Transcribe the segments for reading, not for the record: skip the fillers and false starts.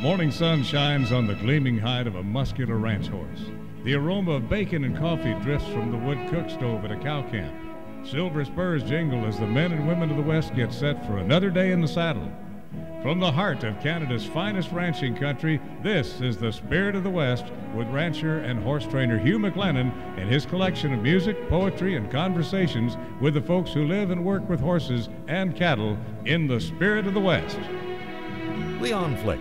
morning sun shines on the gleaming hide of a muscular ranch horse. The aroma of bacon and coffee drifts from the wood cook stove at a cow camp. Silver spurs jingle as the men and women of the West get set for another day in the saddle. From the heart of Canada's finest ranching country, this is the Spirit of the West with rancher and horse trainer Hugh McLennan and his collection of music, poetry, and conversations with the folks who live and work with horses and cattle in the Spirit of the West. Leon Flick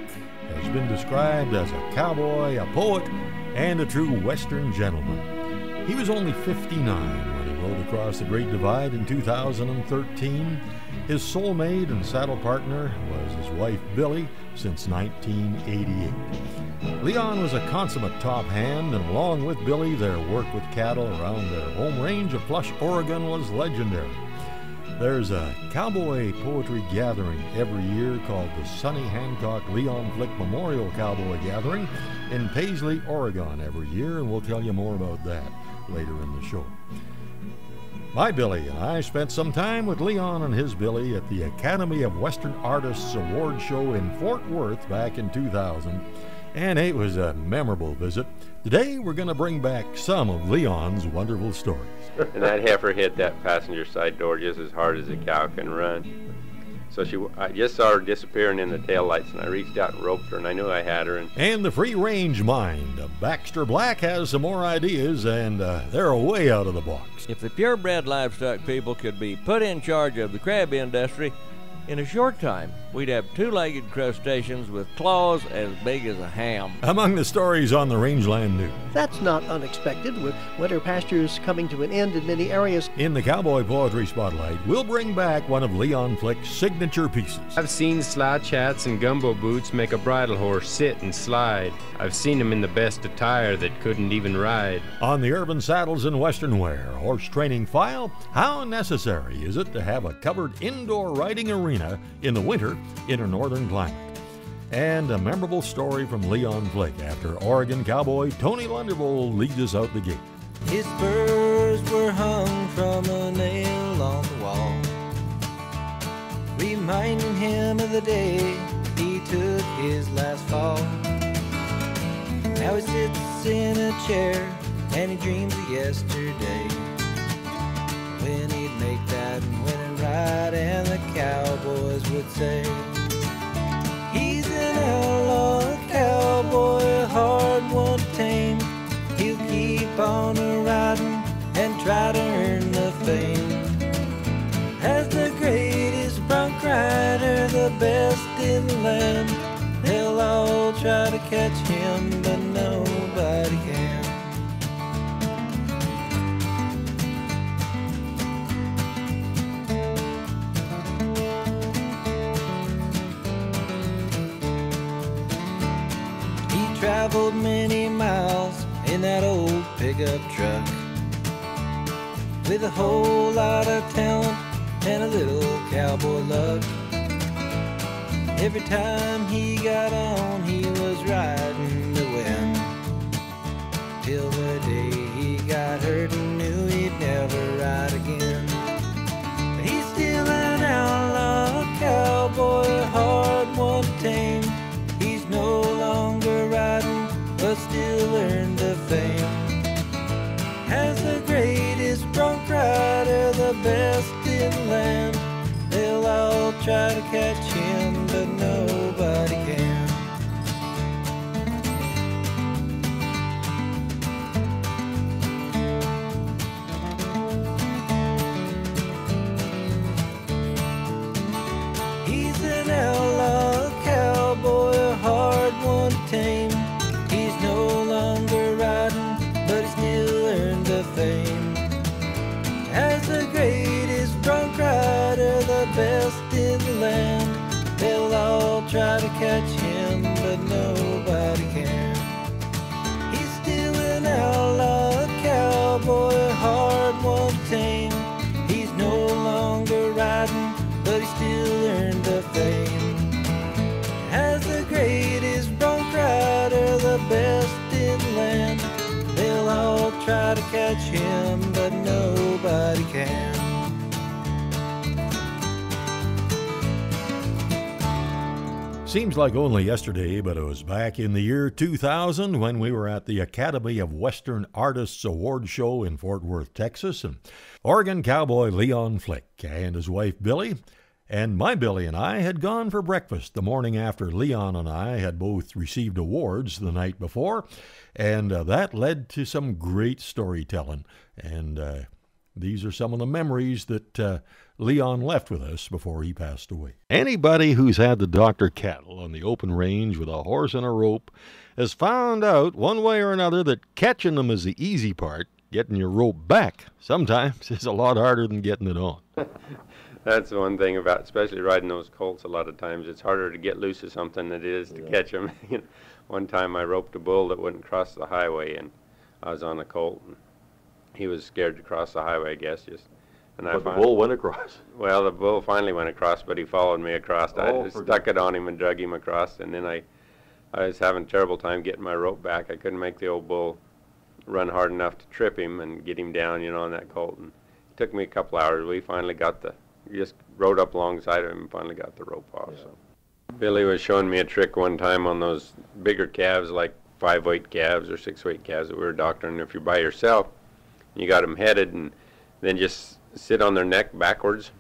has been described as a cowboy, a poet, and a true Western gentleman. He was only 59 when he rode across the Great Divide in 2013. His soulmate and saddle partner was his wife Billie since 1988. Leon was a consummate top hand, and along with Billie, their work with cattle around their home range of Plush, Oregon was legendary. There's a cowboy poetry gathering every year called the Sonny Hancock Leon Flick Memorial Cowboy Gathering in Paisley, Oregon every year, and we'll tell you more about that later in the show. My Billie and I spent some time with Leon and his Billie at the Academy of Western Artists Award Show in Fort Worth back in 2000, and it was a memorable visit. Today we're going to bring back some of Leon's wonderful stories. And that heifer hit that passenger side door just as hard as a cow can run. So I just saw her disappearing in the taillights, and I reached out and roped her, and I knew I had her. And the free-range mind of Baxter Black has some more ideas, and they're way out of the box. If the purebred livestock people could be put in charge of the crab industry, in a short time, we'd have two-legged crustaceans with claws as big as a ham. Among the stories on the Rangeland News. That's not unexpected, with winter pastures coming to an end in many areas. In the Cowboy Poetry Spotlight, we'll bring back one of Leon Flick's signature pieces. I've seen slouch hats and gumbo boots make a bridle horse sit and slide. I've seen them in the best attire that couldn't even ride. On the Urban Saddles and Western Wear Horse Training File, how necessary is it to have a covered indoor riding arena in the winter in a northern climate? And a memorable story from Leon Flick after Oregon cowboy Tony Lundervold leads us out the gate. His spurs were hung from a nail on the wall, reminding him of the day he took his last fall. Now he sits in a chair and he dreams of yesterday, when he'd make that winning ride and the cowboys would say, he's an outlaw cowboy, a hard one to tame. He'll keep on a-riding and try to earn the fame as the greatest bronc rider, the best in the land. They'll all try to catch him, but nobody can. Traveled many miles in that old pickup truck, with a whole lot of talent and a little cowboy luck. Every time he got on, he was riding to win, till the day he got hurt and knew he'd never ride again. But he's still an outlaw cowboy, a hard one to tame. He's no longer riding, but still earned the fame as the greatest bronc rider, the best in the land. They'll all try to catch him, but nobody can. He's an outlaw cowboy, a hard one to tame. He's no longer riding, but he still earned the fame as the greatest bronc rider, the best in the land. They'll all try to catch him, but nobody can. He's still an outlaw cowboy, a hard one to tame. He's no longer riding, but he still earned the fame as the greatest bronc rider, the best in the land. They'll all try to catch him, but nobody can. Seems like only yesterday, but it was back in the year 2000 when we were at the Academy of Western Artists Award Show in Fort Worth, Texas, and Oregon cowboy Leon Flick and his wife Billie, and my Billie and I had gone for breakfast the morning after Leon and I had both received awards the night before, and that led to some great storytelling, and these are some of the memories that Leon left with us before he passed away. Anybody who's had the doctor cattle on the open range with a horse and a rope has found out one way or another that catching them is the easy part. Getting your rope back sometimes is a lot harder than getting it on. That's the one thing about, especially riding those colts, a lot of times it's harder to get loose of something than it is to catch them. One time I roped a bull that wouldn't cross the highway, and I was on a colt, and he was scared to cross the highway, I guess. But the bull went across. Well, the bull finally went across, but he followed me across. I just stuck it on him and drug him across, and then I was having a terrible time getting my rope back. I couldn't make the old bull run hard enough to trip him and get him down, on that colt. And it took me a couple hours. We finally just rode up alongside of him and finally got the rope off. Yeah. So Billie was showing me a trick one time on those bigger calves, like 5-weight calves or 6-weight calves that we were doctoring. If you're by yourself, you got them headed, and then just sit on their neck backwards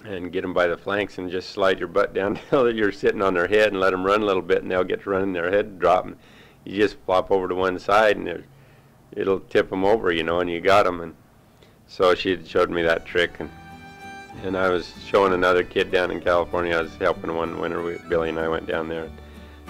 and get them by the flanks and just slide your butt down until you're sitting on their head and let them run a little bit, and they'll get to running their head drop. And you just flop over to one side, and it'll tip them over, and you got them. And so she showed me that trick, and I was showing another kid down in California. I was helping one winter. Billie and I went down there,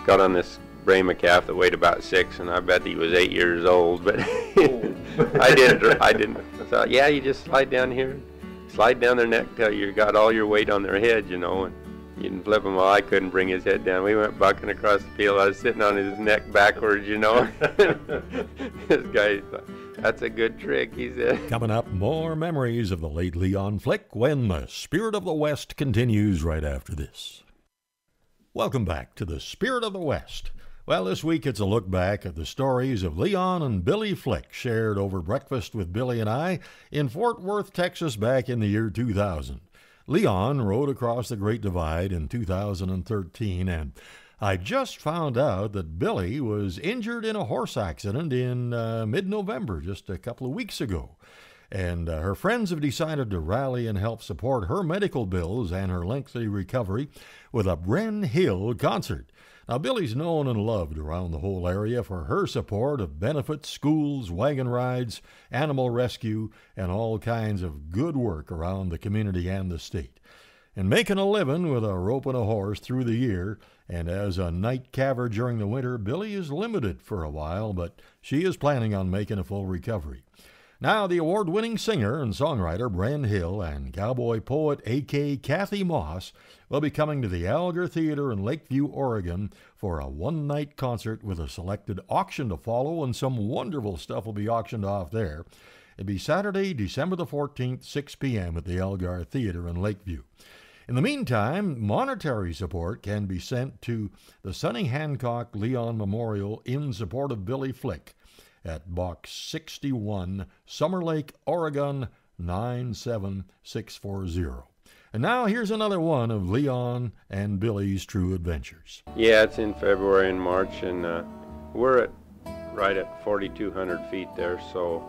got on this Brahma calf that weighed about 6, and I bet he was 8 years old, but I didn't. So yeah, you just slide down here, slide down their neck till you got all your weight on their head, and you can flip him. Well, I couldn't bring his head down. We went bucking across the field. I was sitting on his neck backwards, This guy thought, that's a good trick, he said. Coming up, more memories of the late Leon Flick when the Spirit of the West continues right after this. Welcome back to the Spirit of the West. Well, this week it's a look back at the stories of Leon and Billie Flick shared over breakfast with Billie and I in Fort Worth, Texas back in the year 2000. Leon rode across the Great Divide in 2013, and I just found out that Billie was injured in a horse accident in mid-November, just a couple of weeks ago. And her friends have decided to rally and help support her medical bills and her lengthy recovery with a Wren Hill concert. Now, Billie's known and loved around the whole area for her support of benefits, schools, wagon rides, animal rescue, and all kinds of good work around the community and the state. And making a living with a rope and a horse through the year, and as a night caver during the winter, Billie is limited for a while, but she is planning on making a full recovery. Now, the award-winning singer and songwriter Wren Hill and cowboy poet A.K. Kathy Moss will be coming to the Alger Theater in Lakeview, Oregon for a one-night concert with a selected auction to follow, and some wonderful stuff will be auctioned off there. It'll be Saturday, December the 14th, 6 p.m. at the Algar Theater in Lakeview. In the meantime, monetary support can be sent to the Sonny Hancock Leon Memorial in support of Billie Flick at Box 61, Summer Lake, Oregon 97640. And now here's another one of Leon and Billie's true adventures. Yeah, it's in February and March, and we're right at 4,200 feet there, so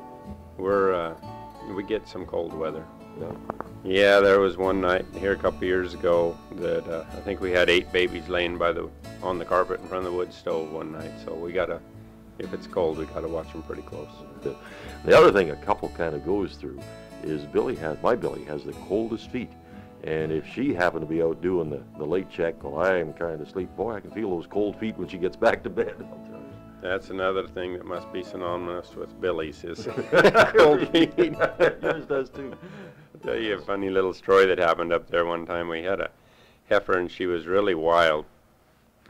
we get some cold weather. Yeah, there was one night here a couple years ago that I think we had 8 babies laying on the carpet in front of the wood stove one night, so we gotta. If it's cold, we got to watch them pretty close. The other thing a couple kind of goes through is my Billie has the coldest feet. And if she happened to be out doing the late check while I am trying to sleep, boy, I can feel those cold feet when she gets back to bed. That's another thing that must be synonymous with Billie's is cold feet. Yours does too. I'll tell you a funny little story that happened up there one time. We had a heifer, and she was really wild.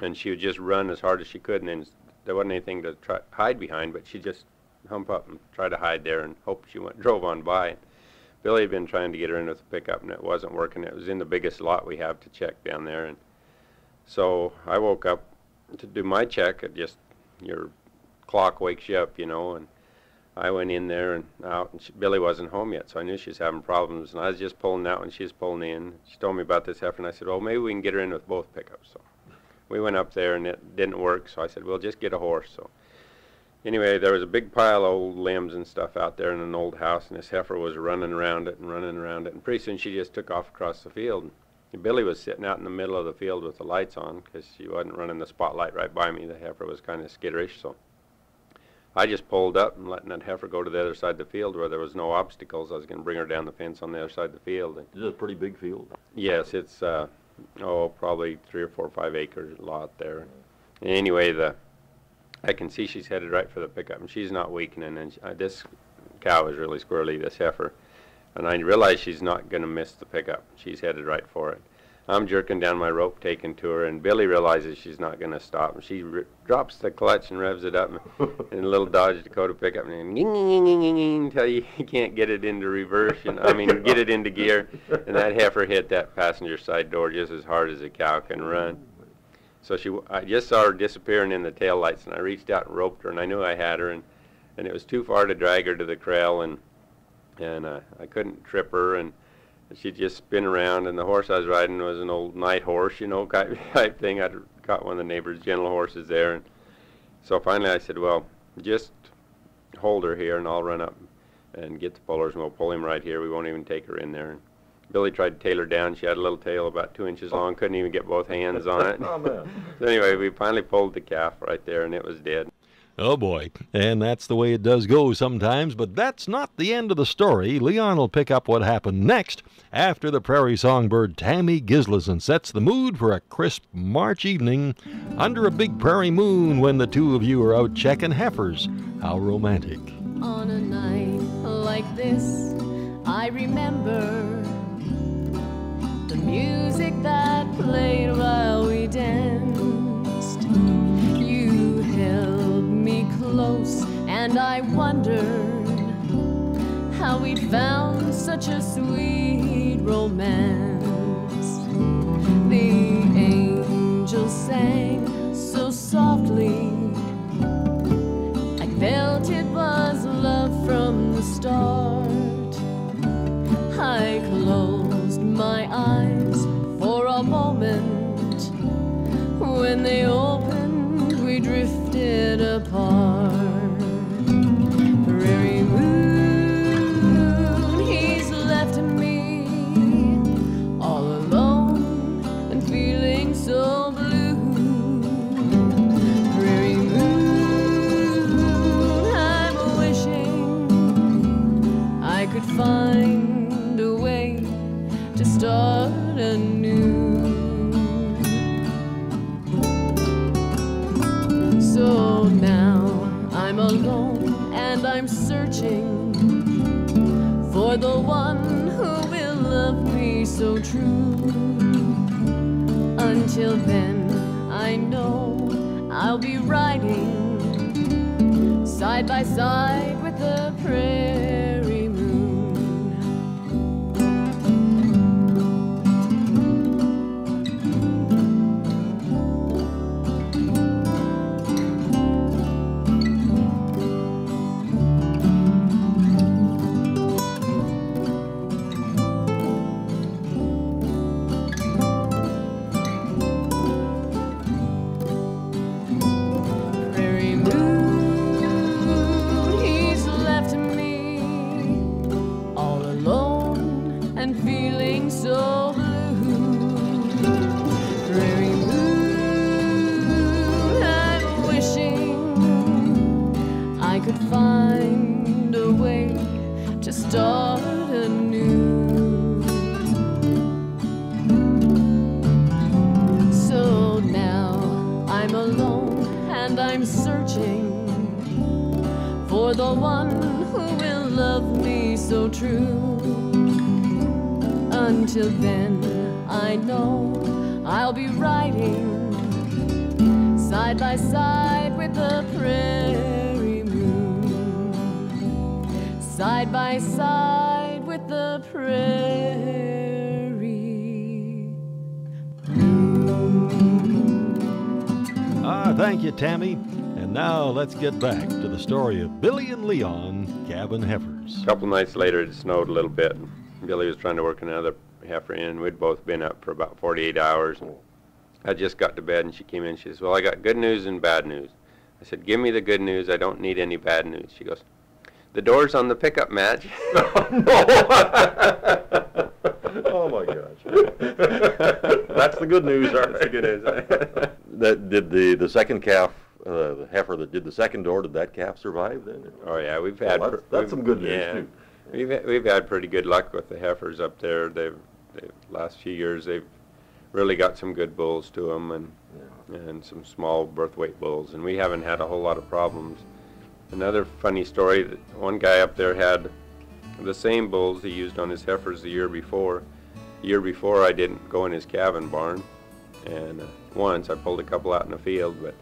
And she would just run as hard as she could, and then there wasn't anything to hide behind, but she'd just hump up and try to hide there and hope she drove on by. Billie had been trying to get her in with the pickup, and it wasn't working. It was in the biggest lot we have to check down there. And so I woke up to do my check. Your clock wakes you up, and I went in there and out, and Billie wasn't home yet, so I knew she was having problems, and I was just pulling out when she was pulling in. She told me about this heifer, and I said, well, maybe we can get her in with both pickups. So we went up there and it didn't work, so I said, well, just get a horse. So anyway, there was a big pile of old limbs and stuff out there in an old house, and this heifer was running around it, and pretty soon she just took off across the field. And Billy was sitting out in the middle of the field with the lights on because she wasn't running the spotlight right by me. The heifer was kind of skitterish, so I just pulled up and letting that heifer go to the other side of the field where there was no obstacles. I was going to bring her down the fence on the other side of the field. Is it a pretty big field? Yes, it's probably 3 or 4 or 5 acre lot there. Anyway, I can see she's headed right for the pickup, and she's not weakening. And this cow is really squirrely, this heifer, and I realize she's not going to miss the pickup. She's headed right for it. I'm jerking down my rope, taking to her, and Billy realizes she's not going to stop. And she drops the clutch and revs it up, and a little Dodge Dakota pickup, and until you can't get it into reverse, get it into gear. And that heifer hit that passenger side door just as hard as a cow can run. So I just saw her disappearing in the taillights, and I reached out and roped her, and I knew I had her, and it was too far to drag her to the corral, and I couldn't trip her, and she'd just spin around, and the horse I was riding was an old night horse, type thing. I'd got one of the neighbor's gentle horses there. And so finally I said, well, just hold her here, and I'll run up and get the pullers, and we'll pull him right here. We won't even take her in there. And Billy tried to tail her down. She had a little tail about 2 inches long, couldn't even get both hands on it. Oh, man. So anyway, we finally pulled the calf right there, and it was dead. Oh, boy. And that's the way it does go sometimes, but that's not the end of the story. Leon will pick up what happened next after the prairie songbird Tammy Gislason sets the mood for a crisp March evening under a big prairie moon when the two of you are out checking heifers. How romantic. On a night like this, I remember the music that played while we danced. You held me close, and I wondered how we'd found such a sweet romance. The angels sang so softly, I felt it was love from the start. I closed my eyes for a moment. When they opened, we drifted apart. Prairie moon, he's left me all alone and feeling so blue. Prairie moon, I'm wishing I could find a way to start anew. So now I'm alone and I'm searching for the one who will love me so true. Until then, I know I'll be riding side by side with the prairie moon. Find a way to start anew. So now I'm alone and I'm searching for the one who will love me so true. Until then, I know I'll be riding side by side with the prairie moon. Side by side with the prairie moon. Thank you, Tammy. And now let's get back to the story of Billy and Leon calving heifers. A couple nights later, it snowed a little bit. Billy was trying to work another heifer in. We'd both been up for about 48 hours. I just got to bed, and she came in. She says, well, I got good news and bad news. I said, give me the good news. I don't need any bad news. She goes, the door's on the pickup match. Oh, my gosh. That's the good news. That's the good news. That, did the second calf, the heifer that did the second door, did that calf survive then? Oh, yeah, we've had... that's some good news, too. We've had pretty good luck with the heifers up there. They've last few years, they've really got some good bulls to them, and some small birth weight bulls, and we haven't had a whole lot of problems. Another funny story, that one guy up there had the same bulls he used on his heifers the year before. The year before, I didn't go in his cabin barn, and once I pulled a couple out in the field, but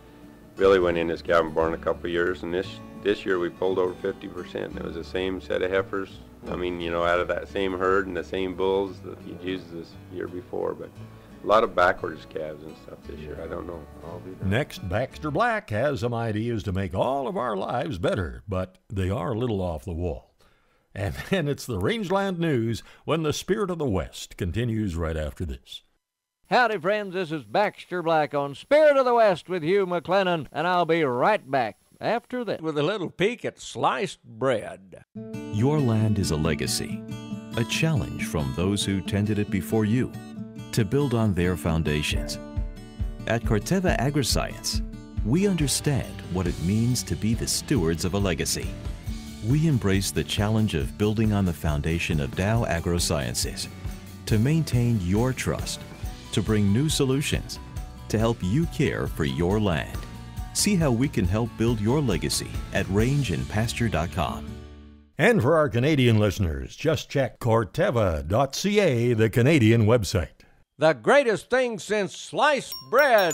Billy went in his cabin barn a couple of years, and this year we pulled over 50%, and it was the same set of heifers. I mean, you know, out of that same herd and the same bulls that he'd used this year before, but a lot of backwards calves and stuff this year. I don't know. Next, Baxter Black has some ideas to make all of our lives better, but they are a little off the wall. And then it's the Rangeland News when the Spirit of the West continues right after this. Howdy, friends. This is Baxter Black on Spirit of the West with Hugh McLennan, and I'll be right back after that with a little peek at sliced bread. Your land is a legacy, a challenge from those who tended it before you, to build on their foundations. At Corteva Agriscience, we understand what it means to be the stewards of a legacy. We embrace the challenge of building on the foundation of Dow AgroSciences to maintain your trust, to bring new solutions, to help you care for your land. See how we can help build your legacy at rangeandpasture.com. And for our Canadian listeners, just check Corteva.ca, the Canadian website. The greatest thing since sliced bread.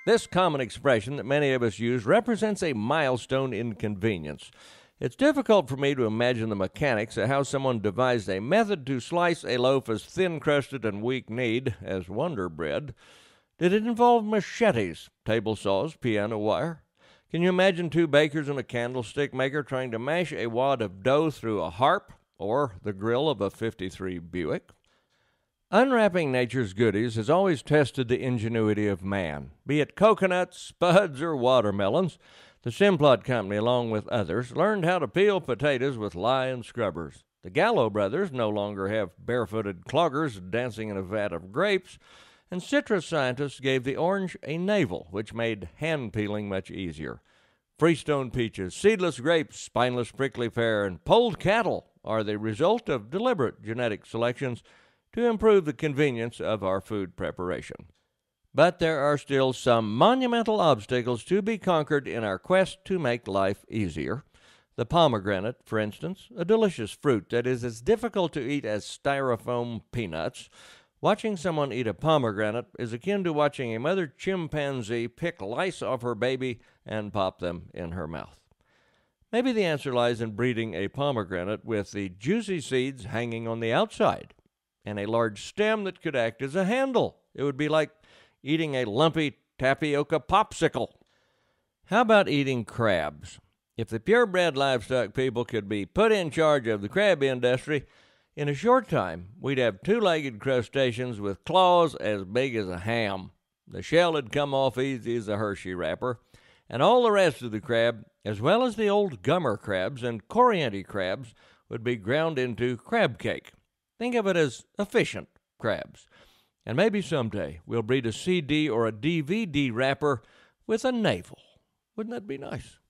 This common expression that many of us use represents a milestone in convenience. It's difficult for me to imagine the mechanics of how someone devised a method to slice a loaf as thin-crusted and weak-kneed as Wonder Bread. Did it involve machetes, table saws, piano wire? Can you imagine two bakers and a candlestick maker trying to mash a wad of dough through a harp or the grill of a '53 Buick? Unwrapping nature's goodies has always tested the ingenuity of man, be it coconuts, spuds, or watermelons. The Simplot Company, along with others, learned how to peel potatoes with lye and scrubbers. The Gallo brothers no longer have barefooted cloggers dancing in a vat of grapes, and citrus scientists gave the orange a navel, which made hand peeling much easier. Freestone peaches, seedless grapes, spineless prickly pear, and polled cattle are the result of deliberate genetic selections to improve the convenience of our food preparation. But there are still some monumental obstacles to be conquered in our quest to make life easier. The pomegranate, for instance, a delicious fruit that is as difficult to eat as styrofoam peanuts. Watching someone eat a pomegranate is akin to watching a mother chimpanzee pick lice off her baby and pop them in her mouth. Maybe the answer lies in breeding a pomegranate with the juicy seeds hanging on the outside and a large stem that could act as a handle. It would be like eating a lumpy tapioca popsicle. How about eating crabs? If the purebred livestock people could be put in charge of the crab industry, in a short time, we'd have two-legged crustaceans with claws as big as a ham. The shell would come off easy as a Hershey wrapper, and all the rest of the crab, as well as the old gummer crabs and corriente crabs, would be ground into crab cake. Think of it as efficient crabs. And maybe someday we'll breed a CD or a DVD wrapper with a navel. Wouldn't that be nice?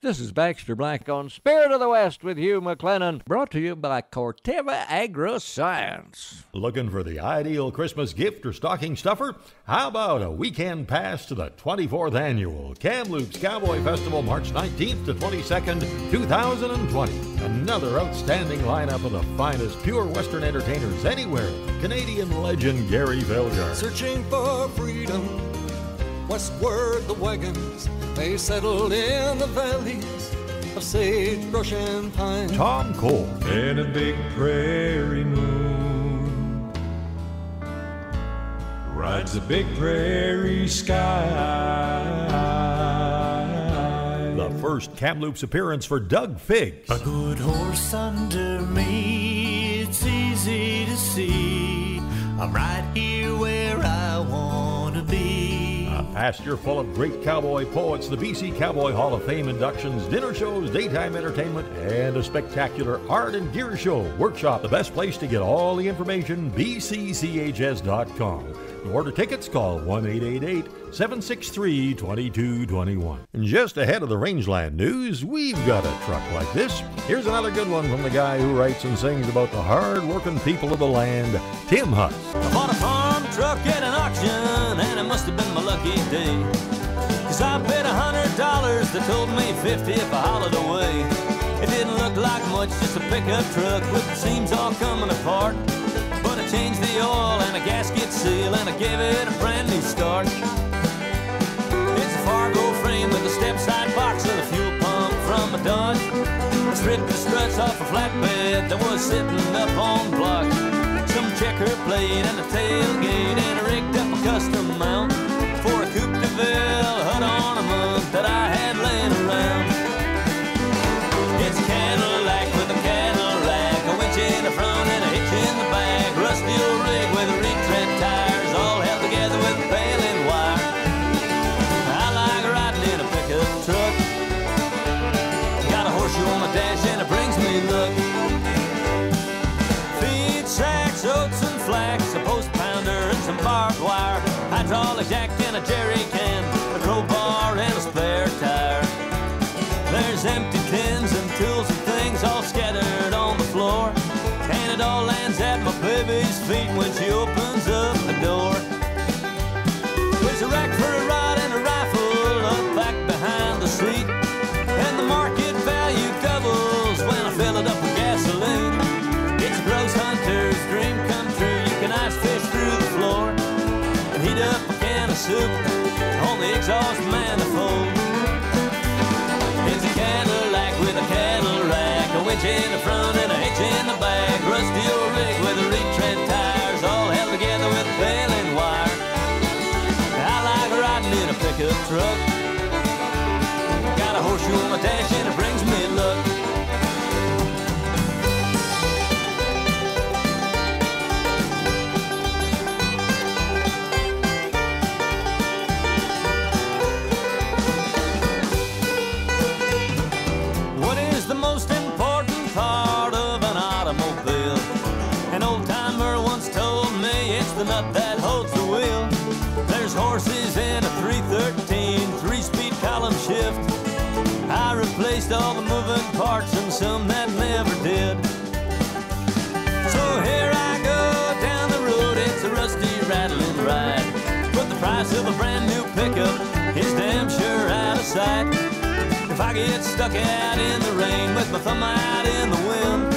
This is Baxter Black on Spirit of the West with Hugh McLennan, brought to you by Corteva Agriscience. Looking for the ideal Christmas gift or stocking stuffer? How about a weekend pass to the 24th Annual Kamloops Cowboy Festival, March 19th to 22nd, 2020. Another outstanding lineup of the finest pure Western entertainers anywhere. Canadian legend Gary Velgar. Searching for freedom, westward the wagons, they settled in the valleys of sagebrush and pine. Tom Cole. And a big prairie moon rides the big prairie sky. The first Kamloops appearance for Doug Figgs. A good horse under me, it's easy to see. I'm right here where I want to be. A pasture full of great cowboy poets, the BC Cowboy Hall of Fame inductions, dinner shows, daytime entertainment, and a spectacular art and gear show. Workshop, the best place to get all the information, bcchs.com. To order tickets, call 1-888-763-2221. And just ahead of the Rangeland news, we've got a truck like this. Here's another good one from the guy who writes and sings about the hard-working people of the land, Tim Huss. I bought a farm truck at an auction, and it must have been my lucky day. 'Cause I paid $100, they told me 50 if I hollered away. It didn't look like much, just a pickup truck with the seams all coming apart. But I changed the oil and a gasket seal, and I gave it a brand new start. It's a Fargo frame with a step side box and a fuel pump from a Dodge. I stripped the struts off a flatbed that was sitting up on block. Some checker plate and a tailgate, and I rigged up a custom mount for a Coupe de Ville hut ornament that I had laying around. It's a Cadillac with a Cadillac, a winch in the front and a hitch in the back, rusty old rig with retread tires, all held together with baling wire. I like riding in a pickup truck, got a horseshoe on my dash and it brings me luck. Feed sacks, oats and flax, a post pounder and some barbed wire, hydraulic jack and a jerry can, a crowbar and a spare tire. There's empty tins and tools and things all scattered on the floor, and it all lands at my baby's feet when she opens up the door. There's a rack for a rod and a rifle up back behind the seat, and the market value doubles when I fill it up with gasoline. It's a gross hunter's dream come true. You can ice fish through the floor and heat up a can of soup on the exhaust manifold. It's a Cadillac with a cattle rack, a winch in the front and a hitch in the back, rusty old rig with a retread tires, all held together with baling wire. I like riding in a pickup truck, got a horseshoe on my dash and it brings me luck. The nut that holds the wheel. There's horses in a 313 3-speed column shift. I replaced all the moving parts and some that never did. So here I go down the road, it's a rusty rattling ride, but the price of a brand new pickup is damn sure out of sight. If I get stuck out in the rain with my thumb out in the wind,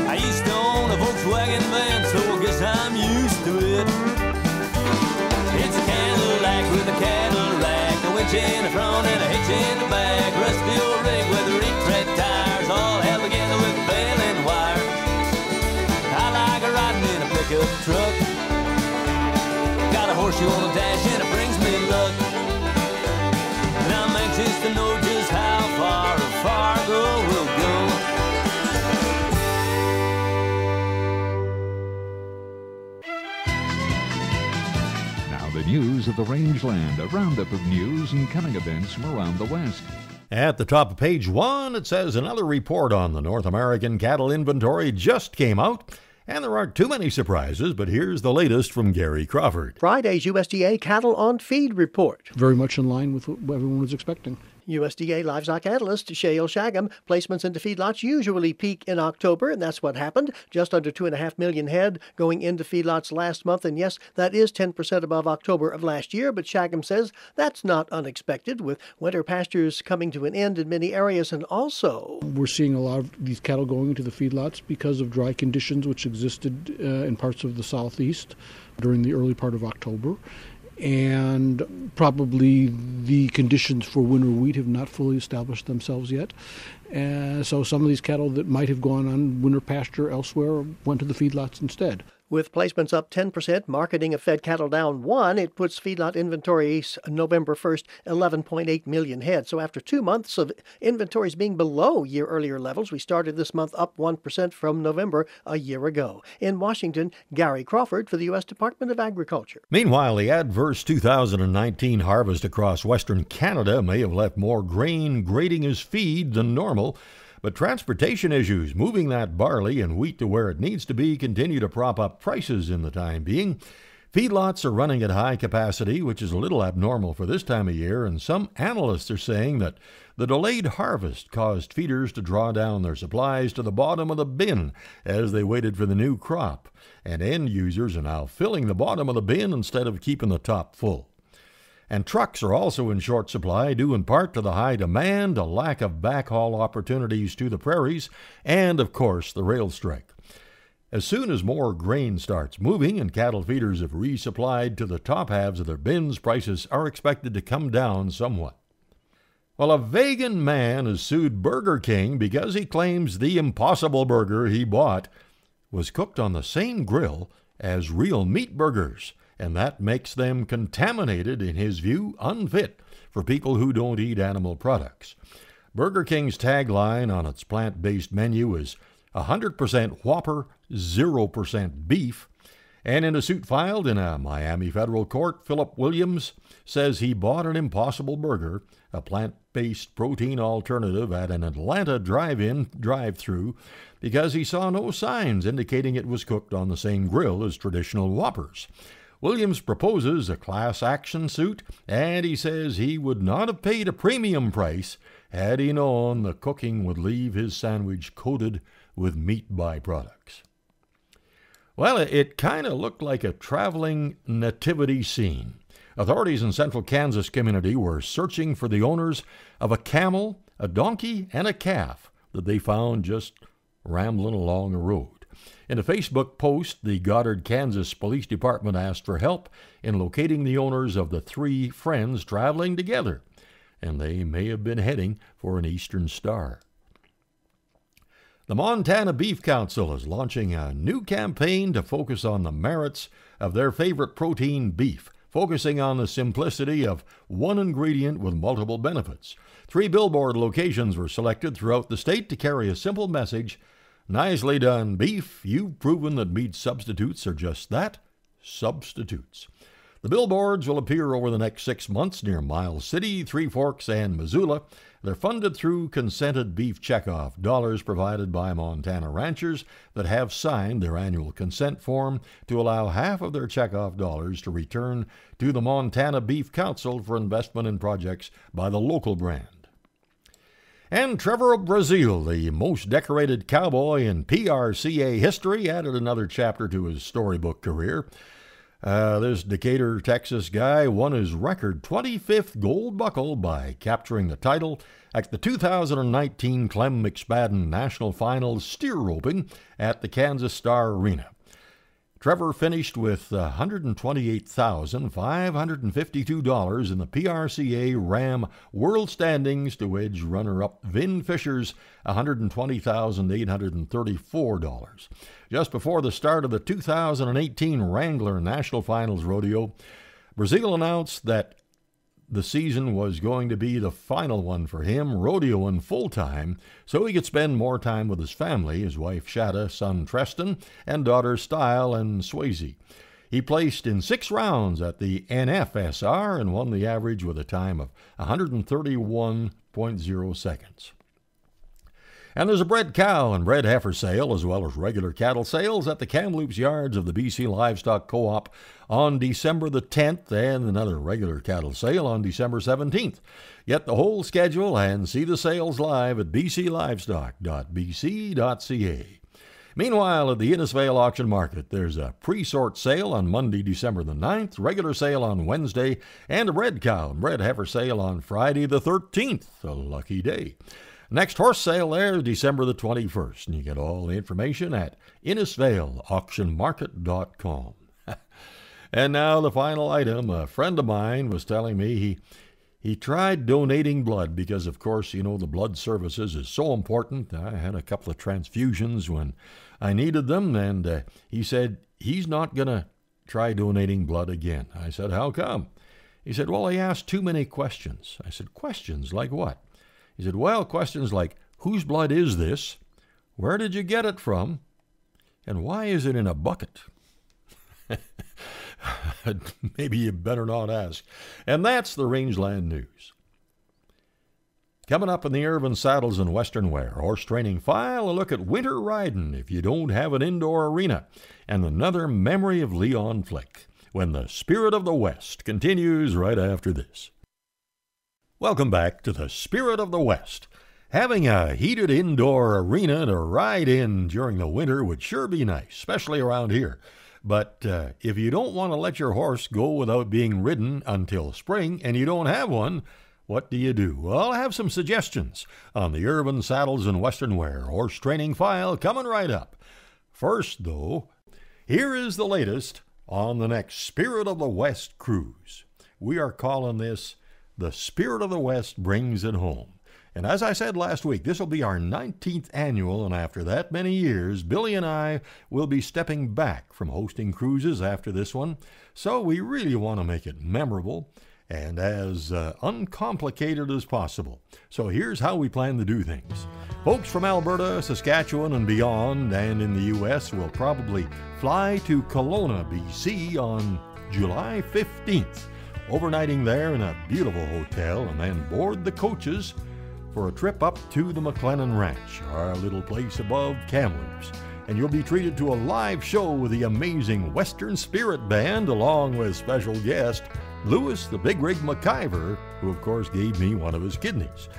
I used to own a Volkswagen van, so I guess I'm used to it. It's a Cadillac with a cattle rack, a winch in the front and a hitch in the back, rusty old rig with retread tires, all held together with baling wire. I like riding in a pickup truck, got a horseshoe on the dash and it brings me luck. And I'm anxious to know just how far a Fargo will go. The news of the Rangeland, a roundup of news and coming events from around the West. At the top of page 1, it says another report on the North American cattle inventory just came out, and there aren't too many surprises, but here's the latest from Gary Crawford. Friday's USDA cattle on feed report. Very much in line with what everyone was expecting. USDA livestock analyst Shale Shagam, placements into feedlots usually peak in October, and that's what happened. Just under 2.5 million head going into feedlots last month, and yes, that is 10% above October of last year, but Shagam says that's not unexpected, with winter pastures coming to an end in many areas, and also we're seeing a lot of these cattle going into the feedlots because of dry conditions which existed in parts of the southeast during the early part of October. And probably the conditions for winter wheat have not fully established themselves yet. So some of these cattle that might have gone on winter pasture elsewhere went to the feedlots instead. With placements up 10%, marketing of fed cattle down 1%, it puts feedlot inventories November 1st, 11.8 million head. So after 2 months of inventories being below year-earlier levels, we started this month up 1% from November a year ago. In Washington, Gary Crawford for the U.S. Department of Agriculture. Meanwhile, the adverse 2019 harvest across western Canada may have left more grain grading as feed than normal, but transportation issues, moving that barley and wheat to where it needs to be, continue to prop up prices in the time being. Feedlots are running at high capacity, which is a little abnormal for this time of year, and some analysts are saying that the delayed harvest caused feeders to draw down their supplies to the bottom of the bin as they waited for the new crop, and end users are now filling the bottom of the bin instead of keeping the top full. And trucks are also in short supply, due in part to the high demand, a lack of backhaul opportunities to the prairies, and, of course, the rail strike. As soon as more grain starts moving and cattle feeders have resupplied to the top halves of their bins, prices are expected to come down somewhat. Well, a vegan man has sued Burger King because he claims the Impossible Burger he bought was cooked on the same grill as real meat burgers, and that makes them contaminated, in his view, unfit for people who don't eat animal products. Burger King's tagline on its plant-based menu is 100% Whopper, 0% beef. And in a suit filed in a Miami federal court, Philip Williams says he bought an Impossible Burger, a plant-based protein alternative, at an Atlanta drive-through because he saw no signs indicating it was cooked on the same grill as traditional Whoppers. Williams proposes a class action suit, and he says he would not have paid a premium price had he known the cooking would leave his sandwich coated with meat byproducts. Well, it kind of looked like a traveling nativity scene. Authorities in central Kansas community were searching for the owners of a camel, a donkey, and a calf that they found just rambling along a road. In a Facebook post, the Goddard, Kansas Police Department asked for help in locating the owners of the 3 friends traveling together, and they may have been heading for an eastern star. The Montana Beef Council is launching a new campaign to focus on the merits of their favorite protein, beef, focusing on the simplicity of one ingredient with multiple benefits. 3 billboard locations were selected throughout the state to carry a simple message: nicely done, beef. You've proven that meat substitutes are just that, substitutes. The billboards will appear over the next 6 months near Miles City, Three Forks, and Missoula. They're funded through consented beef checkoff dollars provided by Montana ranchers that have signed their annual consent form to allow half of their checkoff dollars to return to the Montana Beef Council for investment in projects by the local brand. And Trevor Brazil, the most decorated cowboy in PRCA history, added another chapter to his storybook career. This Decatur, Texas guy won his record 25th gold buckle by capturing the title at the 2019 Clem McSpadden National Finals steer roping at the Kansas Star Arena. Trevor finished with $128,552 in the PRCA Ram World Standings to edge runner-up Vin Fisher's $120,834. Just before the start of the 2018 Wrangler National Finals Rodeo, Brazil announced that the season was going to be the final one for him, rodeoing full-time, so he could spend more time with his family, his wife Shada, son Treston, and daughter Style and Swayze. He placed in 6 rounds at the NFSR and won the average with a time of 131.0 seconds. And there's a bred cow and bred heifer sale, as well as regular cattle sales at the Kamloops yards of the BC Livestock Co-op on December the 10th, and another regular cattle sale on December 17th. Get the whole schedule and see the sales live at bclivestock.bc.ca. Meanwhile, at the Innisfail Auction Market, there's a pre-sort sale on Monday, December the 9th, regular sale on Wednesday, and a bred cow and bred heifer sale on Friday the 13th, a lucky day. Next horse sale there is December the 21st, and you get all the information at InnisfailAuctionMarket.com. And now the final item. A friend of mine was telling me he tried donating blood because, of course, you know, the blood services is so important. I had a couple of transfusions when I needed them, and he said he's not going to try donating blood again. I said, how come? He said, well, he asked too many questions. I said, questions like what? He said, well, questions like, whose blood is this? Where did you get it from? And why is it in a bucket? Maybe you better not ask. And that's the Rangeland News. Coming up in the Irvin Saddles and Western Wear Horse Training File, a look at winter riding if you don't have an indoor arena, and another memory of Billie Flick, when the Spirit of the West continues right after this. Welcome back to the Spirit of the West. Having a heated indoor arena to ride in during the winter would sure be nice, especially around here. But if you don't want to let your horse go without being ridden until spring and you don't have one, what do you do? Well, I have some suggestions on the Irvin Saddles and Western Wear Horse Training File coming right up. First, though, here is the latest on the next Spirit of the West cruise. We are calling this The Spirit of the West Brings It Home. And as I said last week, this will be our 19th annual, and after that many years, Billie and I will be stepping back from hosting cruises after this one. So we really want to make it memorable and as uncomplicated as possible. So here's how we plan to do things. Folks from Alberta, Saskatchewan, and beyond, and in the U.S. will probably fly to Kelowna, BC on July 15th, overnighting there in a beautiful hotel, and then board the coaches for a trip up to the McLennan Ranch, our little place above Kamloops. And you'll be treated to a live show with the amazing Western Spirit Band, along with special guest Lewis the Big Rig McIver, who of course gave me one of his kidneys.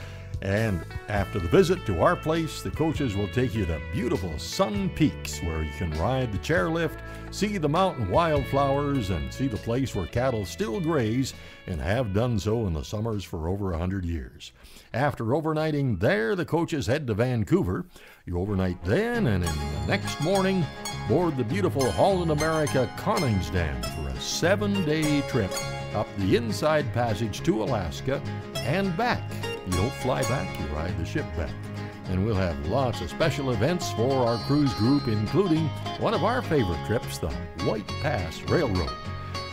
And after the visit to our place, the coaches will take you to beautiful Sun Peaks, where you can ride the chairlift, see the mountain wildflowers, and see the place where cattle still graze and have done so in the summers for over 100 years. After overnighting there, the coaches head to Vancouver. You overnight then, and in the next morning, board the beautiful Holland America Connings Dam for a 7-day trip up the Inside Passage to Alaska and back. You don't fly back, you ride the ship back. And we'll have lots of special events for our cruise group, including one of our favorite trips, the White Pass Railroad.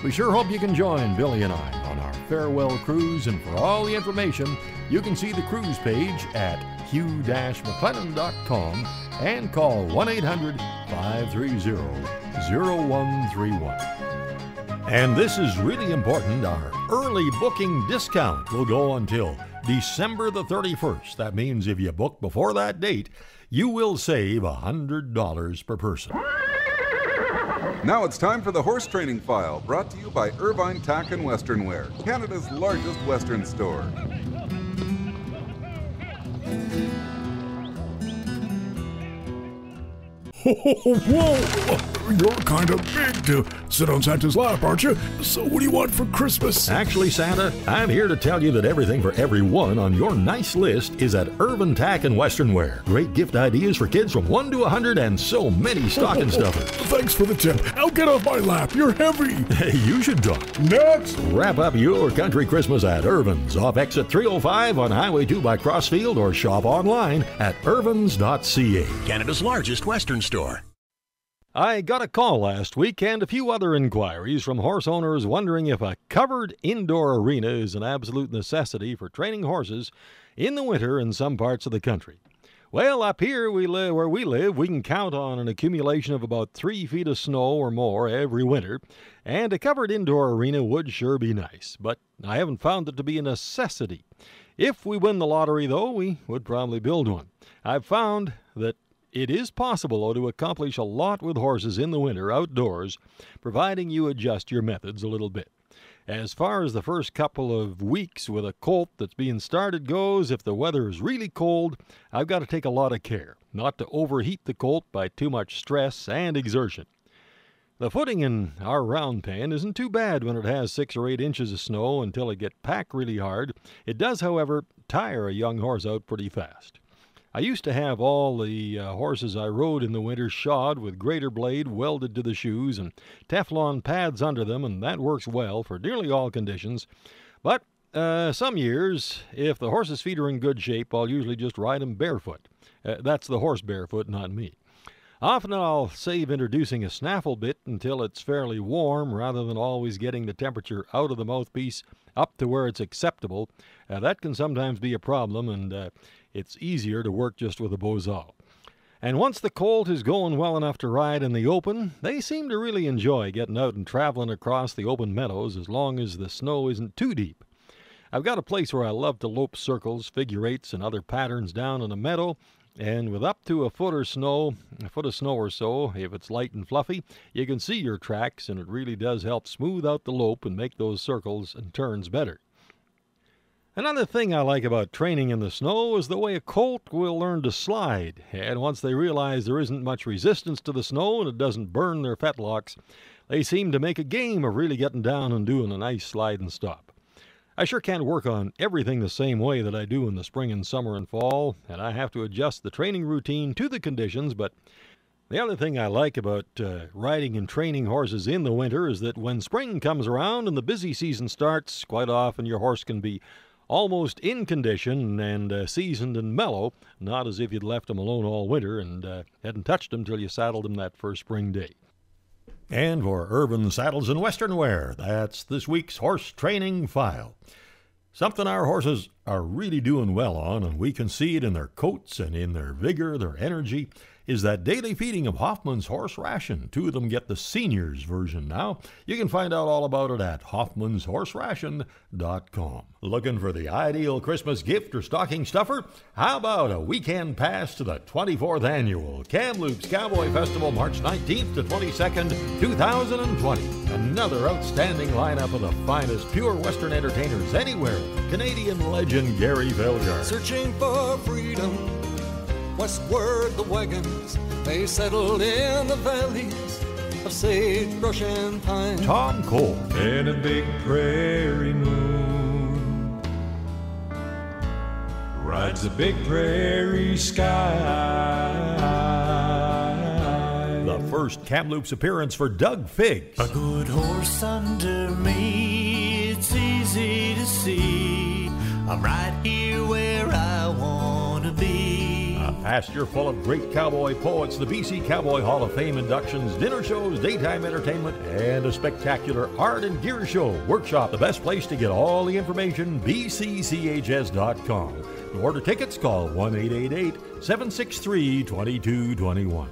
We sure hope you can join Billie and I on our farewell cruise, and for all the information, you can see the cruise page at hugh-mclennan.com and call 1-800-530-0131. And this is really important, our early booking discount will go until December the 31st. That means if you book before that date, you will save $100 per person. Now it's time for the Horse Training File, brought to you by Irvine Tack and Western Wear, Canada's largest Western store. Whoa! You're kind of big to sit on Santa's lap, aren't you? So what do you want for Christmas? Actually, Santa, I'm here to tell you that everything for everyone on your nice list is at Irvin Tack and Western Wear. Great gift ideas for kids from 1 to 100 and so many stocking stuffers. Thanks for the tip. Now get off my lap. You're heavy. Hey, you should talk. Next! Wrap up your country Christmas at Irvin's off exit 305 on Highway 2 by Crossfield, or shop online at irvins.ca. Canada's largest Western store. I got a call last week and a few other inquiries from horse owners wondering if a covered indoor arena is an absolute necessity for training horses in the winter in some parts of the country. Well, up here where we live, we can count on an accumulation of about 3 feet of snow or more every winter, and a covered indoor arena would sure be nice, but I haven't found it to be a necessity. If we win the lottery, though, we would probably build one. I've found that it is possible, though, to accomplish a lot with horses in the winter outdoors, providing you adjust your methods a little bit. As far as the first couple of weeks with a colt that's being started goes, if the weather is really cold, I've got to take a lot of care not to overheat the colt by too much stress and exertion. The footing in our round pen isn't too bad when it has 6 or 8 inches of snow until it gets packed really hard. It does, however, tire a young horse out pretty fast. I used to have all the horses I rode in the winter shod with grater blade welded to the shoes and Teflon pads under them, and that works well for nearly all conditions. But some years, if the horse's feet are in good shape, I'll usually just ride them barefoot. That's the horse barefoot, not me. Often I'll save introducing a snaffle bit until it's fairly warm rather than always getting the temperature out of the mouthpiece up to where it's acceptable. That can sometimes be a problem, and it's easier to work just with a bozal. And once the colt is going well enough to ride in the open, they seem to really enjoy getting out and traveling across the open meadows as long as the snow isn't too deep. I've got a place where I love to lope circles, figure eights, and other patterns down in a meadow, and with up to a foot of snow or so, if it's light and fluffy, you can see your tracks, and it really does help smooth out the lope and make those circles and turns better. Another thing I like about training in the snow is the way a colt will learn to slide, and once they realize there isn't much resistance to the snow and it doesn't burn their fetlocks, they seem to make a game of really getting down and doing a nice slide and stop. I sure can't work on everything the same way that I do in the spring and summer and fall, and I have to adjust the training routine to the conditions, but the other thing I like about riding and training horses in the winter is that when spring comes around and the busy season starts, quite often your horse can be almost in condition and seasoned and mellow, not as if you'd left him alone all winter and hadn't touched him till you saddled him that first spring day. And for Urban Saddles and Western Wear, that's this week's Horse Training File. Something our horses are really doing well on, and we can see it in their coats and in their vigor, their energy, is that daily feeding of Hoffman's horse ration. Two of them get the seniors version now. You can find out all about it at hoffmanshorseration.com. Looking for the ideal Christmas gift or stocking stuffer? How about a weekend pass to the 24th annual Kamloops Cowboy Festival, March 19th to 22nd, 2020. Another outstanding lineup of the finest pure Western entertainers anywhere. Canadian legend Gary Velgar. Searching for freedom, westward the wagons, they settled in the valleys of sagebrush and pine. Tom Cole. And a big prairie moon rides a big prairie sky. The first Kamloops appearance for Doug Figgs. A good horse under me, it's easy to see. I'm right here where I want to be. A pasture full of great cowboy poets, the BC Cowboy Hall of Fame inductions, dinner shows, daytime entertainment, and a spectacular art and gear show. Workshop, the best place to get all the information, bcchs.com. To order tickets, call 1-888-763-2221.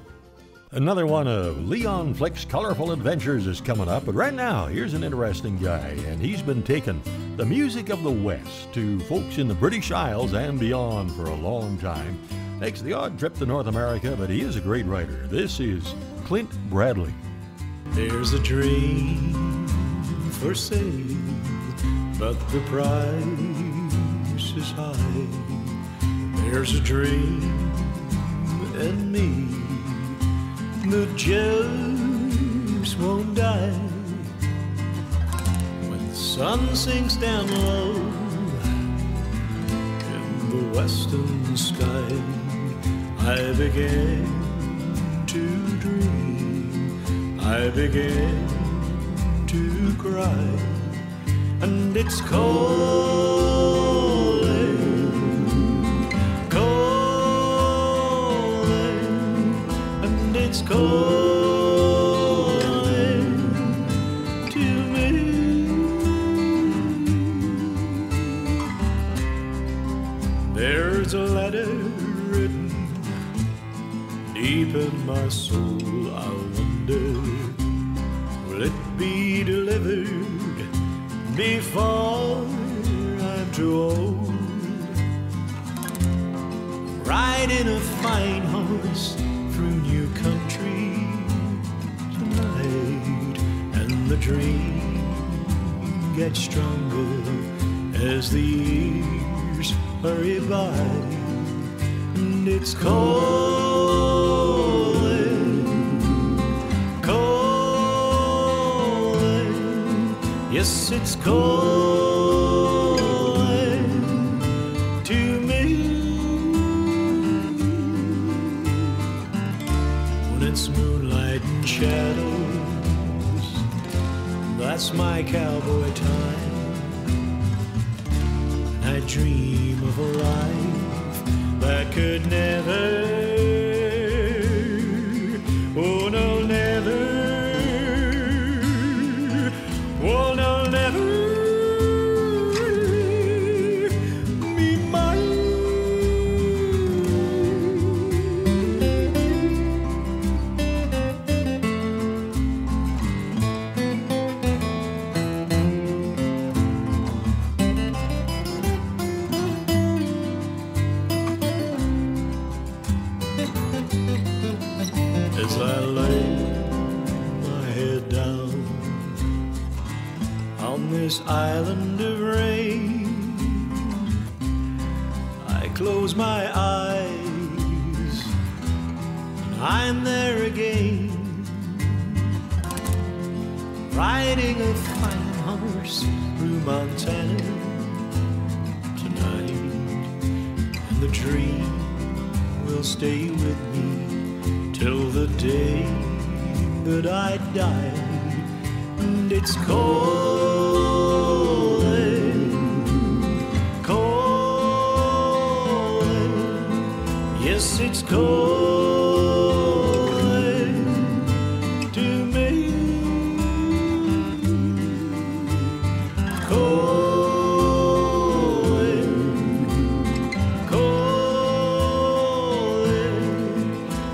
Another one of Leon Flick's colorful adventures is coming up, but right now, here's an interesting guy, and he's been taking the music of the West to folks in the British Isles and beyond for a long time. Makes the odd trip to North America, but he is a great writer. This is Clint Bradley. There's a dream for sale, but the price is high. There's a dream in me that just won't die. When the sun sinks down low in the western sky, I begin to dream, I begin to cry, and it's calling, calling, and it's calling to me. There's a letter written deep in my soul. I wonder, will it be delivered before I'm too old? Riding a fine horse through new country tonight, and the dream gets stronger as the years hurry by, and it's calling, calling, yes, it's calling to me. When it's moonlight and shadows, that's my cowboy time. I dream of a life that could never on this island of rain. I close my eyes and I'm there again, riding a fine horse through Montana tonight, and the dream will stay with me till the day that I die. And it's calling, calling, yes, it's calling to me. Calling, calling,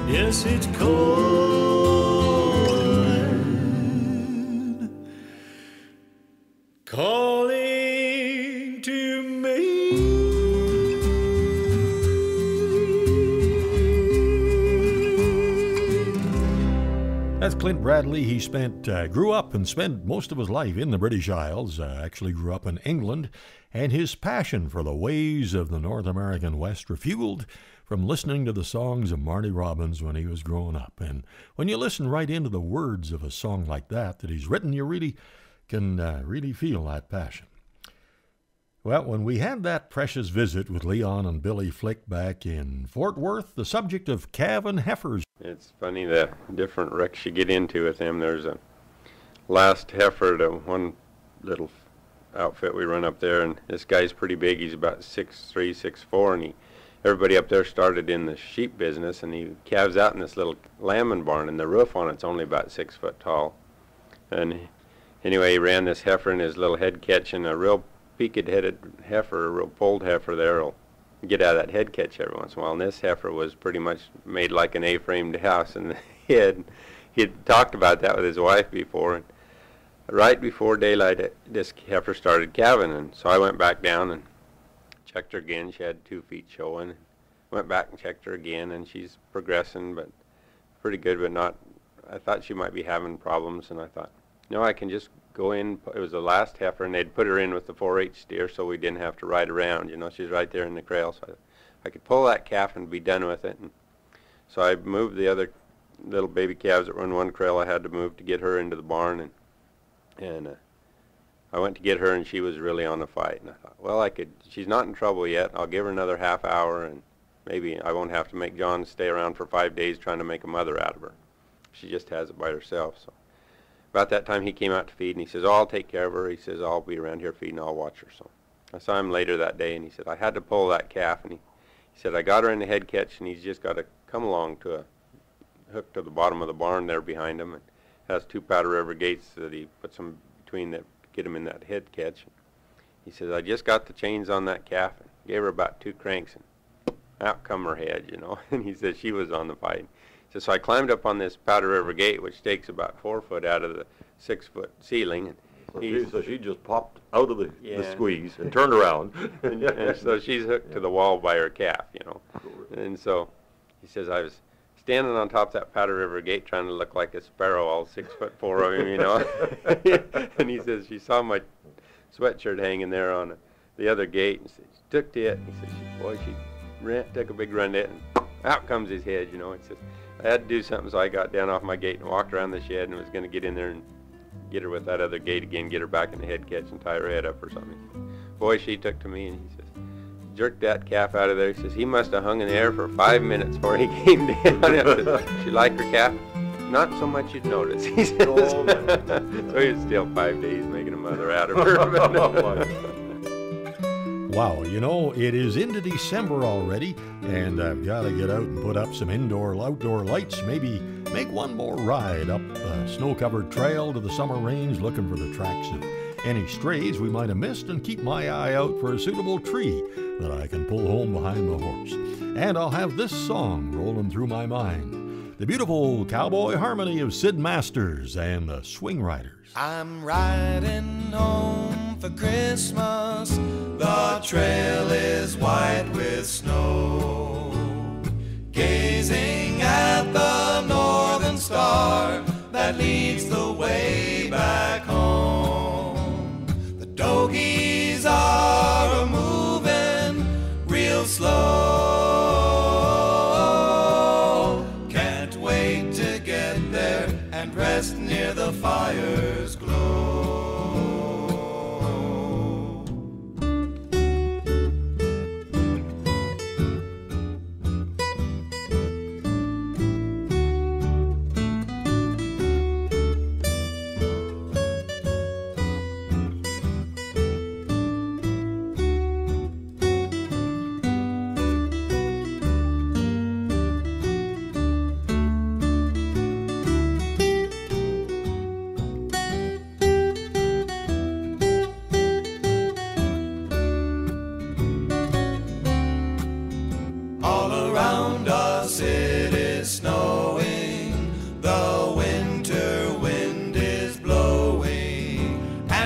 yes, it's calling. Calling to me. That's Clint Bradley. He grew up and spent most of his life in the British Isles, actually grew up in England, and his passion for the ways of the North American West were fueled from listening to the songs of Marty Robbins when he was growing up. And when you listen right into the words of a song like that he's written, you really can really feel that passion. Well, when we had that precious visit with Leon and Billie Flick back in Fort Worth, the subject of calf and heifers. It's funny the different wrecks you get into with them. There's a last heifer to one little outfit we run up there, and this guy's pretty big. He's about 6'3", 6'4", and everybody up there started in the sheep business, and he calves out in this little lambing barn, and the roof on it's only about 6 foot tall. And anyway, he ran this heifer in his little head catch, and a real peaked-headed heifer, a real polled heifer there will get out of that head catch every once in a while. And this heifer was pretty much made like an A-framed house in the head. He had talked about that with his wife before. And right before daylight, this heifer started calving, and so I went back down and checked her again. She had 2 feet showing. Went back and checked her again, and she's progressing, but pretty good, but not. I thought she might be having problems, and I thought, no, I can just go in. It was the last heifer, and they'd put her in with the 4-H steer, so we didn't have to ride around. You know, she's right there in the kraal, so I could pull that calf and be done with it. And so I moved the other little baby calves that were in one kraal. I had to move to get her into the barn, and I went to get her, and she was really on the fight. And I thought, well, she's not in trouble yet. I'll give her another half hour, and maybe I won't have to make John stay around for 5 days trying to make a mother out of her. She just has it by herself. So about that time, he came out to feed, and he says, oh, I'll take care of her. He says, I'll be around here feeding, I'll watch her. So I saw him later that day, and he said, I had to pull that calf. And he said, I got her in the head catch, and he's just got to come along to a hook to the bottom of the barn there behind him. And has 2 Powder River gates that he puts them between that get him in that head catch. He says, I just got the chains on that calf and gave her about 2 cranks, and out come her head, you know. And he said she was on the fight. So I climbed up on this Powder River gate, which takes about 4 foot out of the 6 foot ceiling. And so she just popped out of the squeeze and turned around. and so she's hooked to the wall by her calf, you know. And so he says, I was standing on top of that Powder River gate trying to look like a sparrow, all 6'4" of him, you know. And he says, she saw my sweatshirt hanging there on the other gate, and said, she took to it. And he says, she took a big run at it, and out comes his head, you know. He says, I had to do something, so I got down off my gate and walked around the shed and was going to get in there and get her with that other gate again, get her back in the head catch and tie her head up or something. Boy, she took to me, and he says, jerked that calf out of there. He says, he must have hung in the air for 5 minutes before he came down. I said, she like her calf? Not so much you'd notice, he says. So he was still 5 days making a mother out of her. Wow, you know, it is into December already, and I've got to get out and put up some outdoor lights, maybe make one more ride up a snow-covered trail to the summer range looking for the tracks of any strays we might have missed, and keep my eye out for a suitable tree that I can pull home behind the horse. And I'll have this song rolling through my mind, the beautiful cowboy harmony of Sid Masters and the Swing Riders. I'm riding home for Christmas. The trail is white with snow. Gazing at the northern star that leads the way back home.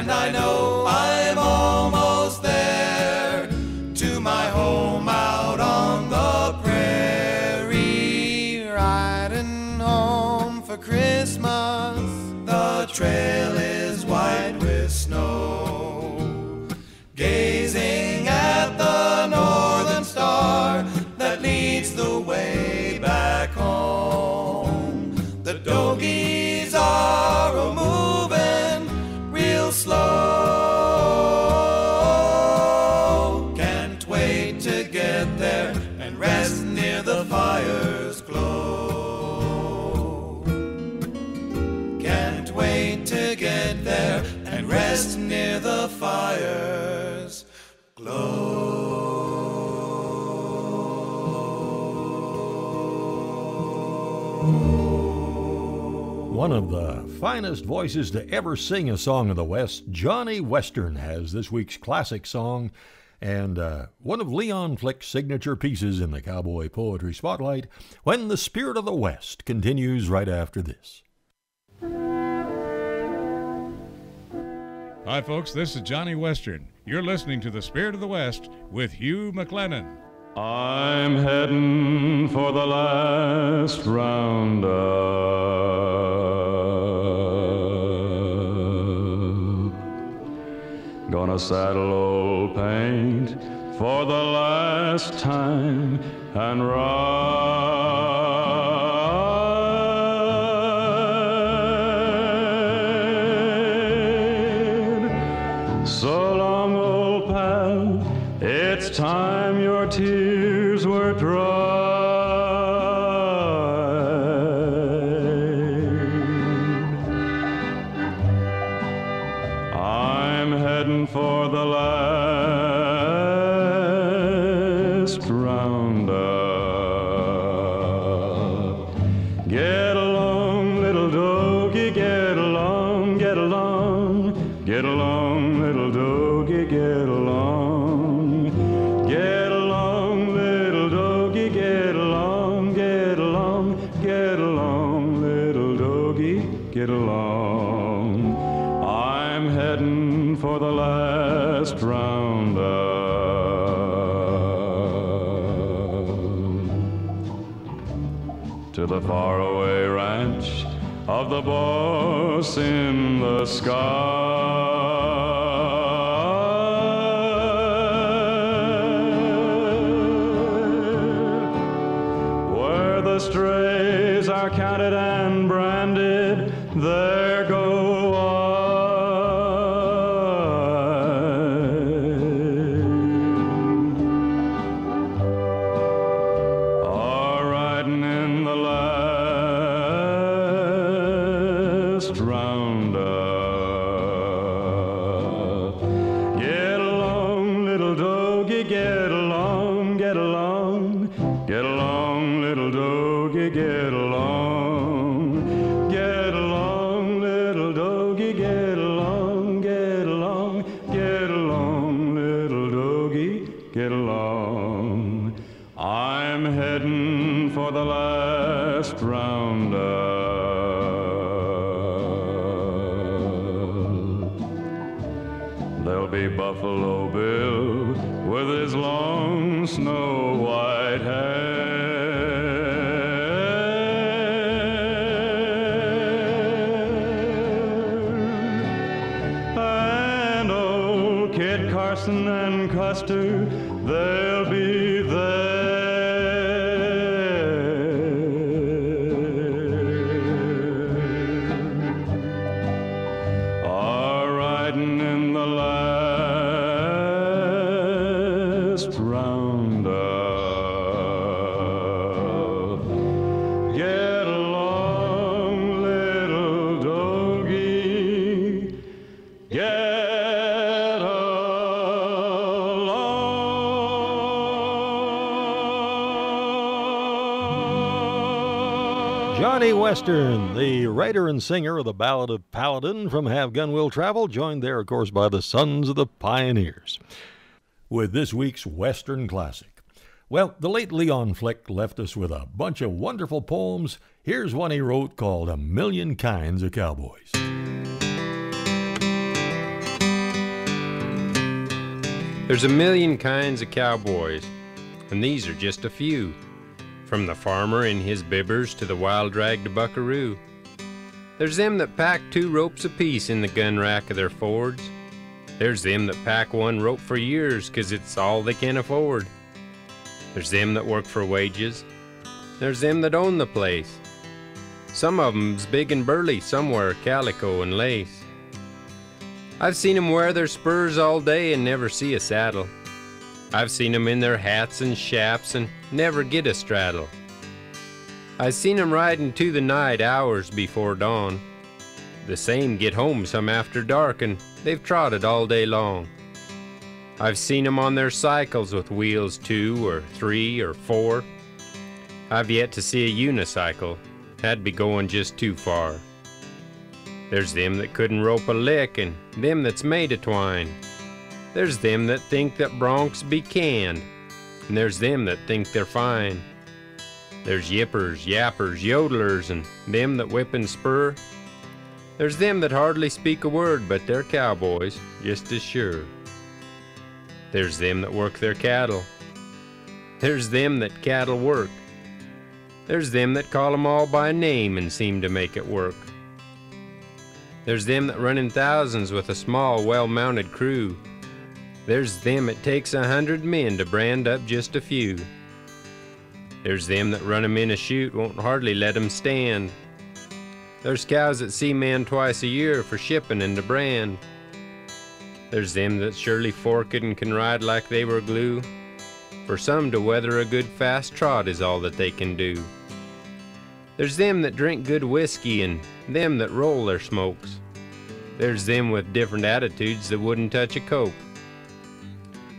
and I know I'm almost there to my home out on the prairie. Riding home for Christmas, the trail is white with snow. Gazing at the northern star that leads the way back home. The dogies are a-moving real slow. Can't wait to get there and rest near the fire's glow. Can't wait to get there and rest near the fire's glow. One of the finest voices to ever sing a song of the West, Johnny Western, has this week's classic song and one of Leon Flick's signature pieces in the Cowboy Poetry Spotlight, When the Spirit of the West, continues right after this. Hi, folks, this is Johnny Western. You're listening to The Spirit of the West with Hugh McLennan. I'm heading for the last roundup. Gonna saddle old paint for the last time and ride. So long, old pal, it's time your tears were dry. I'm heading for the last roundup. Get along, little doggy, get along, get along. Get along, little doggy, get along. Get along, little doggy, get along, get along. Get along, little doggy, get along. I'm heading for the last roundup. To the faraway ranch of the boss in the sky. Where the strays are counted and branded, there go I. Riding in the last roundup. Get along, little doggy, get along, get along. Get along, little doggy, get along. Get along, little doggy, get along, get along. Get along, little doggy, get along. I'm heading for the last roundup. There'll be Buffalo Bill with his long snow white hair, and old Kid Carson and Custer, they'll be there. Riding in the last roundup. Get along, little doggy, get along. Johnny Western, the writer and singer of the Ballad of Paladin from Have Gun Will Travel, joined there, of course, by the Sons of the Pioneers, with this week's Western classic. Well, the late Leon Flick left us with a bunch of wonderful poems. Here's one he wrote called A Million Kinds of Cowboys. There's a million kinds of cowboys, and these are just a few. From the farmer in his bibbers to the wild-dragged buckaroo. There's them that pack 2 ropes apiece in the gun rack of their Fords. There's them that pack 1 rope for years 'cause it's all they can afford. There's them that work for wages. There's them that own the place. Some of 'em's big and burly, some wear calico and lace. I've seen 'em wear their spurs all day and never see a saddle. I've seen 'em in their hats and chaps and never get a straddle. I've seen 'em riding to the night hours before dawn. The same get home some after dark and they've trotted all day long. I've seen 'em on their cycles with wheels 2 or 3 or 4. I've yet to see a unicycle. That'd be going just too far. There's them that couldn't rope a lick and them that's made of twine. There's them that think that broncs be canned, and there's them that think they're fine. There's yippers, yappers, yodelers, and them that whip and spur. There's them that hardly speak a word, but they're cowboys, just as sure. There's them that work their cattle. There's them that cattle work. There's them that call 'em all by name and seem to make it work. There's them that run in thousands with a small, well-mounted crew. There's them it takes 100 men to brand up just a few. There's them that run 'em in a chute, won't hardly let 'em stand. There's cows that see man twice a year for shipping and to brand. There's them that surely fork it and can ride like they were glue. For some to weather a good fast trot is all that they can do. There's them that drink good whiskey and them that roll their smokes. There's them with different attitudes that wouldn't touch a coke.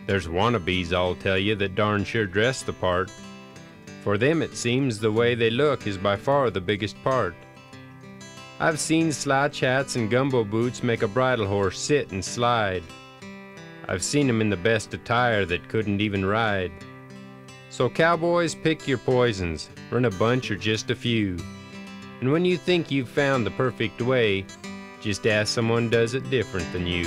There's wannabes, I'll tell you, that darn sure dress the part. For them it seems the way they look is by far the biggest part. I've seen slouch hats and gumbo boots make a bridle horse sit and slide. I've seen 'em in the best attire that couldn't even ride. So cowboys, pick your poisons, run a bunch or just a few. And when you think you've found the perfect way, just ask someone does it different than you.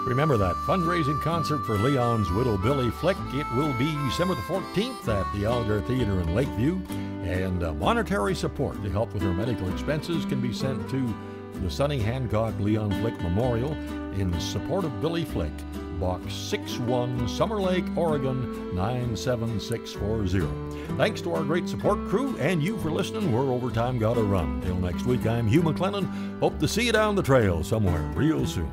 Remember that fundraising concert for Leon's widow, Billie Flick. It will be December the 14th at the Algar Theater in Lakeview. And monetary support to help with her medical expenses can be sent to the Sonny Hancock Leon Flick Memorial in support of Billie Flick, Box 61, Summer Lake, Oregon 97640. Thanks to our great support crew and you for listening. We're Overtime Gotta Run. Till next week, I'm Hugh McLennan. Hope to see you down the trail somewhere real soon.